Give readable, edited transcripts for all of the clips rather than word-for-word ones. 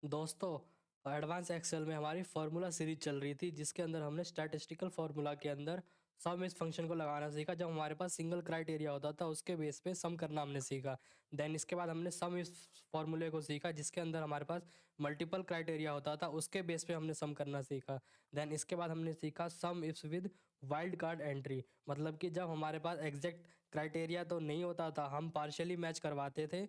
दोस्तों, advance Excel में हमारी फार्मूला सीरीज चल रही थी जिसके अंदर हमने स्टैटिस्टिकल फार्मूला के अंदर सम इस फंक्शन को लगाना सीखा। जब हमारे पास सिंगल क्राइटेरिया होता था उसके बेस पे सम करना हमने सीखा। देन इसके बाद हमने सम इस फार्मूले को सीखा जिसके अंदर हमारे पास मल्टीपल क्राइटेरिया होता था, उसके बेस पे हमने सम करना सीखा। देन इसके बाद हमने सीखा सम ifs with wild card entry, मतलब कि जब हमारे पास एग्जैक्ट क्राइटेरिया तो नहीं होता था, हम पार्शियली मैच करवाते थे,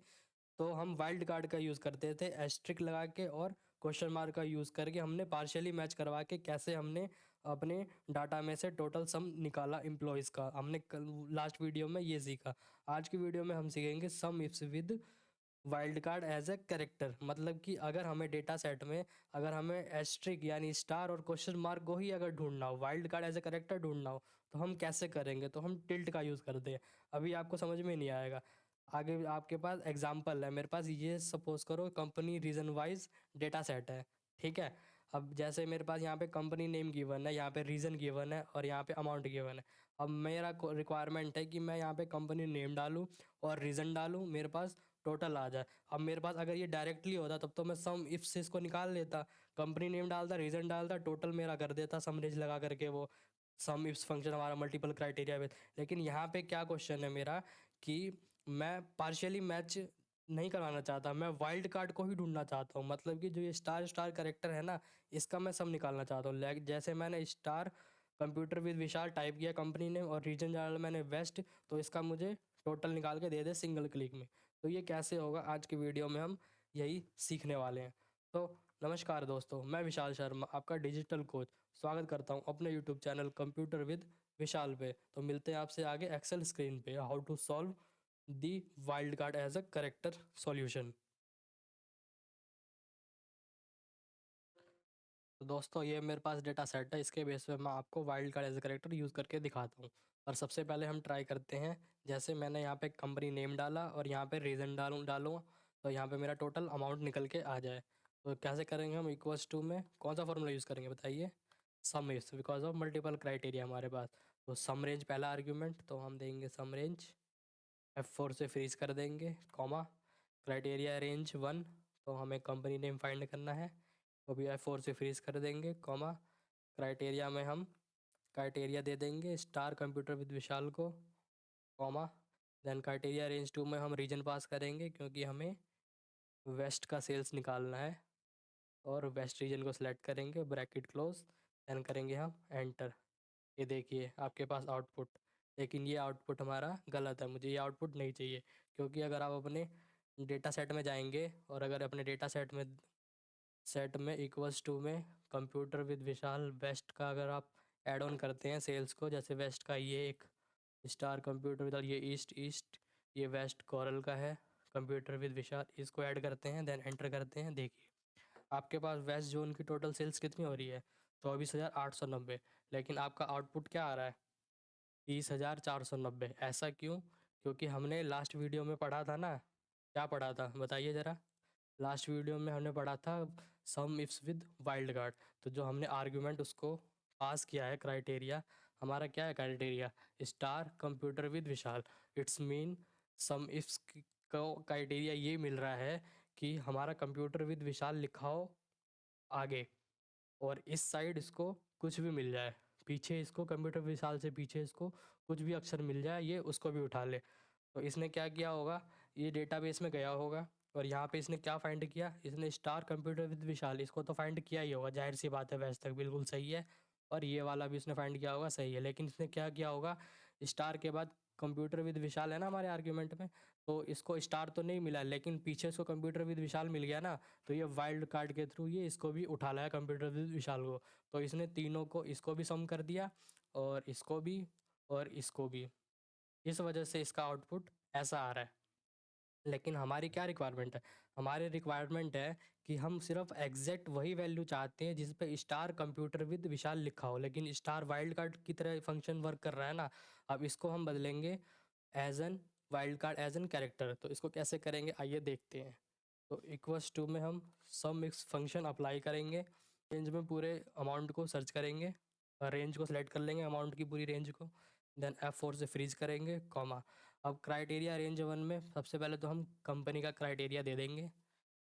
तो हम वाइल्ड कार्ड का यूज़ करते थे एस्ट्रिक लगा के और क्वेश्चन मार्क का यूज़ करके हमने पार्शियली मैच करवा के कैसे हमने अपने डाटा में से टोटल सम निकाला एम्प्लॉयज़ का। हमने लास्ट वीडियो में ये सीखा। आज की वीडियो में हम सीखेंगे SUMIFS with wildcard as a character, मतलब कि अगर हमें डेटा सेट में अगर हमें एस्ट्रिक यानी स्टार और क्वेश्चन मार्क को ही अगर ढूंढना हो, wildcard as a character ढूंढना हो, तो हम कैसे करेंगे? तो हम टिल्ट का यूज़ करते हैं। अभी आपको समझ में नहीं आएगा। आगे आपके पास एग्जांपल है, मेरे पास ये सपोज करो company region wise data set है, ठीक है। अब जैसे मेरे पास यहाँ पे कंपनी नेम गिवन है, यहाँ पे रीजन गिवन है और यहाँ पे अमाउंट गिवन है। अब मेरा रिक्वायरमेंट है कि मैं यहाँ पे कंपनी नेम डालूँ और रीजन डालूँ, मेरे पास टोटल आ जाए। अब मेरे पास अगर ये डायरेक्टली होता तब तो मैं सम इफ से इसको निकाल लेता, कंपनी नेम डालता, रीजन डालता, टोटल मेरा कर देता सम रेंज लगा करके वो सम इफ्स फंक्शन हमारा मल्टीपल क्राइटेरिया विद। लेकिन यहाँ पे क्या क्वेश्चन है मेरा कि मैं पार्शियली मैच नहीं करवाना चाहता, मैं वाइल्ड कार्ड को ही ढूंढना चाहता हूँ। मतलब कि जो ये स्टार स्टार करेक्टर है ना, इसका मैं सम निकालना चाहता हूँ। जैसे मैंने star computer with Vishal type किया कंपनी ने और रीजन डाला मैंने वेस्ट, तो इसका मुझे टोटल निकाल के दे दे सिंगल क्लिक में। तो ये कैसे होगा, आज की वीडियो में हम यही सीखने वाले हैं। तो नमस्कार दोस्तों, मैं विशाल शर्मा, आपका डिजिटल कोच, स्वागत करता हूं अपने YouTube channel computer with Vishal पे। तो मिलते हैं आपसे आगे एक्सेल स्क्रीन पे, how to solve the wildcard as a character solution. तो दोस्तों, ये मेरे पास डेटा सेट है, इसके बेस पे मैं आपको wildcard as a character use करके दिखाता हूँ। और सबसे पहले हम ट्राई करते हैं, जैसे मैंने यहाँ पे कंपनी नेम डाला और यहाँ पे रीज़न डालूँ तो यहाँ पे मेरा टोटल अमाउंट निकल के आ जाए। तो कैसे करेंगे हम? इक्वल्स टू में कौन सा फॉर्मूला यूज़ करेंगे बताइए? सम is, because of multiple criteria हमारे पास। तो सम रेंज पहला आर्ग्यूमेंट, तो हम देंगे सम रेंज F4 से फ्रीज कर देंगे, कॉमा क्राइटेरिया रेंज 1, तो हमें कंपनी नेम फाइंड करना है, तो भी F4 से फ्रीज कर देंगे, कॉमा क्राइटेरिया में हम क्राइटेरिया दे देंगे स्टार कंप्यूटर विद विशाल को, कॉमा देन क्राइटेरिया रेंज 2 में हम रीजन पास करेंगे क्योंकि हमें वेस्ट का सेल्स निकालना है, और वेस्ट रीजन को सिलेक्ट करेंगे, ब्रैकेट क्लोज, देन करेंगे हम एंटर। ये देखिए आपके पास आउटपुट। लेकिन ये आउटपुट हमारा गलत है, मुझे ये आउटपुट नहीं चाहिए। क्योंकि अगर आप अपने डेटा सेट में जाएंगे और अगर अपने डेटा सेट में इक्वल्स टू में कंप्यूटर विद विशाल वेस्ट का अगर आप ऐड ऑन करते हैं सेल्स को, जैसे वेस्ट का ये एक स्टार कंप्यूटर विद, ये ईस्ट ईस्ट, ये वेस्ट कोरल का है, कंप्यूटर विद विशाल, इसको ऐड करते हैं, देन एंटर करते हैं। देखिए आपके पास वेस्ट जोन की टोटल सेल्स कितनी हो रही है? 24,890। लेकिन आपका आउटपुट क्या आ रहा है? 30,490। ऐसा क्यों? क्योंकि हमने लास्ट वीडियो में पढ़ा था ना, क्या पढ़ा था बताइए ज़रा? लास्ट वीडियो में हमने पढ़ा था सम इफ्स विद वाइल्ड कार्ड। तो जो हमने आर्ग्यूमेंट उसको पास किया है क्राइटेरिया, हमारा क्या है criteria? Star computer with Vishal. It's mean some ifs को क्राइटेरिया ये मिल रहा है कि हमारा कंप्यूटर विद विशाल लिखा हो आगे, और इस साइड इसको कुछ भी मिल जाए, पीछे इसको कंप्यूटर विशाल से पीछे इसको कुछ भी अक्षर मिल जाए, ये उसको भी उठा ले। तो इसने क्या किया होगा, ये डेटाबेस में गया होगा और यहाँ पे इसने क्या फाइंड किया, इसने स्टार कंप्यूटर विद विशाल, इसको तो फाइंड किया ही होगा, जाहिर सी बात है, वैसे तक बिल्कुल सही है। और ये वाला भी इसने फाइंड किया होगा, सही है। लेकिन इसने क्या किया होगा, स्टार के बाद कंप्यूटर विद विशाल है ना हमारे आर्ग्यूमेंट में, तो इसको स्टार तो नहीं मिला, लेकिन पीछे इसको कंप्यूटर विद विशाल मिल गया ना, तो ये वाइल्ड कार्ड के थ्रू ये इसको भी उठा लाया कंप्यूटर विद विशाल को। तो इसने तीनों को, इसको भी सम कर दिया और इसको भी और इसको भी। इस वजह से इसका आउटपुट ऐसा आ रहा है। लेकिन हमारी क्या रिक्वायरमेंट है? हमारी रिक्वायरमेंट है कि हम सिर्फ एग्जैक्ट वही वैल्यू चाहते हैं जिस पे स्टार कंप्यूटर विद विशाल लिखा हो, लेकिन स्टार वाइल्ड कार्ड की तरह फंक्शन वर्क कर रहा है ना। अब इसको हम बदलेंगे as an wildcard as an character. तो इसको कैसे करेंगे आइए देखते हैं। तो इक्वल्स टू में हम सम मिक्स फंक्शन अप्लाई करेंगे, रेंज में पूरे अमाउंट को सर्च करेंगे, रेंज को सिलेक्ट कर लेंगे अमाउंट की पूरी रेंज को, देन F4 से फ्रीज करेंगे, कॉमा। अब क्राइटेरिया रेंज 1 में सबसे पहले तो हम कंपनी का क्राइटेरिया दे देंगे,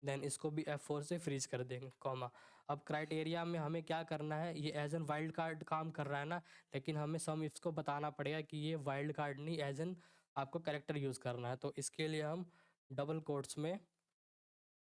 देन इसको भी F4 से फ्रीज कर देंगे, कॉमा। अब क्राइटेरिया में हमें क्या करना है, ये एज एन वाइल्ड कार्ड काम कर रहा है ना, लेकिन हमें सम इफ्स को बताना पड़ेगा कि ये वाइल्ड कार्ड नहीं, एज एन आपको कैरेक्टर यूज़ करना है। तो इसके लिए हम डबल कोट्स में,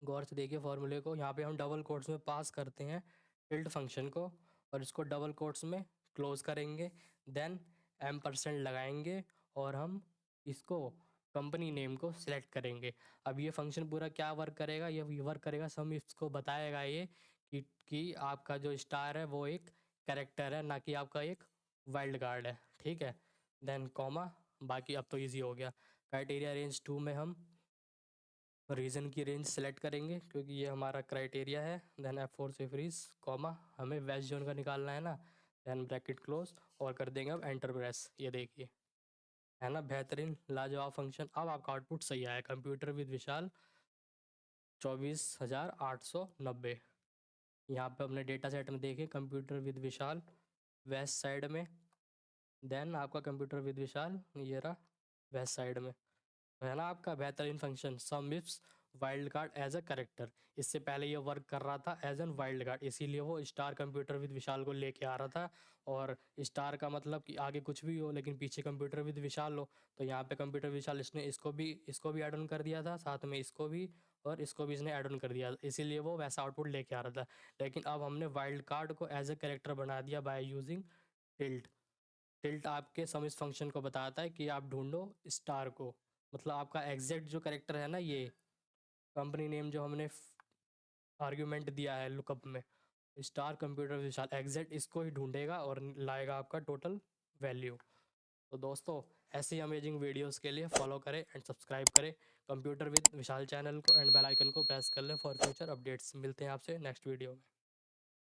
गौर से देखिए फॉर्मूले को, यहाँ पे हम डबल कोट्स में पास करते हैं टिल्ड फंक्शन को, और इसको डबल कोट्स में क्लोज करेंगे, देन %, लगाएंगे, और हम इसको कंपनी नेम को सिलेक्ट करेंगे। अब ये फंक्शन पूरा क्या वर्क करेगा, ये वर्क करेगा सम इसको बताएगा ये कि आपका जो स्टार है वो एक कैरेक्टर है, ना कि आपका एक वाइल्ड कार्ड है, ठीक है। देन कॉमा, बाकी अब तो ईजी हो गया। क्राइटेरिया रेंज 2 में हम रीजन की रेंज सेलेक्ट करेंगे क्योंकि ये हमारा क्राइटेरिया है। देन F4 से फ्रीज, कॉमा, हमें वेस्ट जोन का निकालना है ना, देन ब्रैकेट क्लोज, और कर देंगे अब एंटर प्रेस। ये देखिए, है ना बेहतरीन लाजवाब फंक्शन। अब आपका आउटपुट सही आया, कंप्यूटर विद विशाल 24,890। यहाँ पे अपने डेटा सेट में देखें, computer with Vishal west side में, देन आपका कंप्यूटर विद विशाल ये रहा वेस्ट साइड में, है ना आपका बेहतरीन function SUMIFS wildcard as a character. इससे पहले ये वर्क कर रहा था एज एन वाइल्ड कार्ड, इसीलिए वो स्टार कंप्यूटर विद विशाल को लेके आ रहा था। और स्टार का मतलब कि आगे कुछ भी हो लेकिन पीछे कंप्यूटर विद विशाल हो, तो यहाँ पे कंप्यूटर विशाल इसने इसको भी ऐड ऑन कर दिया था, साथ में इसको भी, और इसको भी इसने ऐड ऑन कर दिया, इसीलिए वो वैसा आउटपुट लेके आ रहा था। लेकिन अब हमने वाइल्ड कार्ड को एज अ करेक्टर बना दिया बाय यूजिंग टिल्ट। टिल्ट आपके सम इस फंक्शन को बताता है कि आप ढूंढो स्टार को, मतलब आपका एग्जैक्ट जो करेक्टर है ना, ये कंपनी नेम जो हमने आर्ग्यूमेंट दिया है लुकअप में, स्टार कंप्यूटर विशाल, एग्जैक्ट इसको ही ढूंढेगा और लाएगा आपका टोटल वैल्यू। तो दोस्तों, ऐसी अमेजिंग वीडियोस के लिए फॉलो करें एंड सब्सक्राइब करें कंप्यूटर विद विशाल चैनल को, एंड बेल आइकन को प्रेस कर लें फॉर फ्यूचर अपडेट्स। मिलते हैं आपसे नेक्स्ट वीडियो में।